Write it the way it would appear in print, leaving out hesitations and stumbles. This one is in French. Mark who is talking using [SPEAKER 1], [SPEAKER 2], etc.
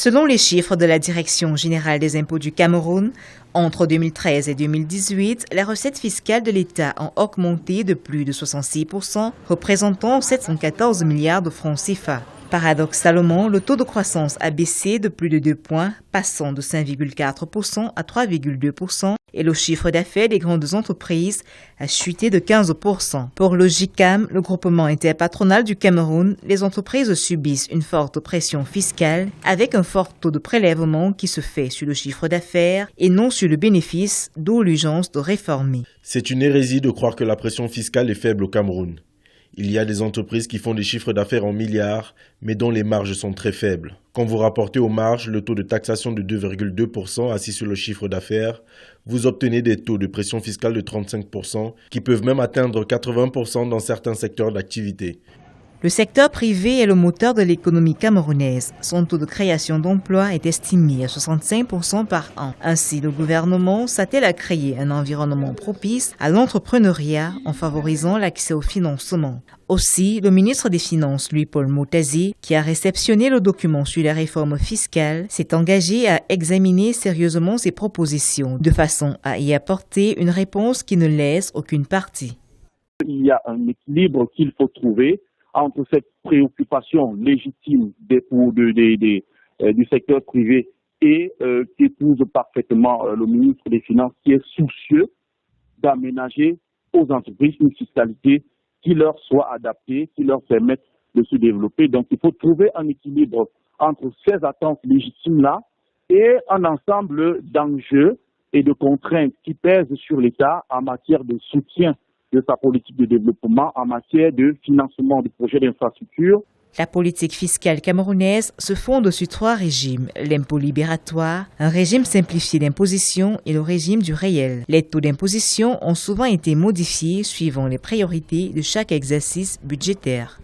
[SPEAKER 1] Selon les chiffres de la Direction générale des impôts du Cameroun, entre 2013 et 2018, les recettes fiscales de l'État ont augmenté de plus de 66%, représentant 714 milliards de francs CFA. Paradoxalement, le taux de croissance a baissé de plus de 2 points, passant de 5,4% à 3,2%, et le chiffre d'affaires des grandes entreprises a chuté de 15%. Pour le GICAM, le groupement interpatronal du Cameroun, les entreprises subissent une forte pression fiscale avec un fort taux de prélèvement qui se fait sur le chiffre d'affaires et non sur le bénéfice, d'où l'urgence de réformer.
[SPEAKER 2] C'est une hérésie de croire que la pression fiscale est faible au Cameroun. Il y a des entreprises qui font des chiffres d'affaires en milliards, mais dont les marges sont très faibles. Quand vous rapportez aux marges le taux de taxation de 2,2% assis sur le chiffre d'affaires, vous obtenez des taux de pression fiscale de 35% qui peuvent même atteindre 80% dans certains secteurs d'activité.
[SPEAKER 1] Le secteur privé est le moteur de l'économie camerounaise. Son taux de création d'emplois est estimé à 65% par an. Ainsi, le gouvernement s'attelle à créer un environnement propice à l'entrepreneuriat en favorisant l'accès au financement. Aussi, le ministre des Finances, Louis-Paul Motazzi, qui a réceptionné le document sur les réformes fiscales, s'est engagé à examiner sérieusement ces propositions de façon à y apporter une réponse qui ne lèse aucune partie.
[SPEAKER 3] Il y a un équilibre qu'il faut trouver entre cette préoccupation légitime du secteur privé et qu'épouse parfaitement le ministre des Finances qui est soucieux d'aménager aux entreprises une fiscalité qui leur soit adaptée, qui leur permette de se développer. Donc il faut trouver un équilibre entre ces attentes légitimes-là et un ensemble d'enjeux et de contraintes qui pèsent sur l'État en matière de soutien de sa politique de développement, en matière de financement de projets d'infrastructure.
[SPEAKER 1] La politique fiscale camerounaise se fonde sur 3 régimes, l'impôt libératoire, un régime simplifié d'imposition et le régime du réel. Les taux d'imposition ont souvent été modifiés suivant les priorités de chaque exercice budgétaire.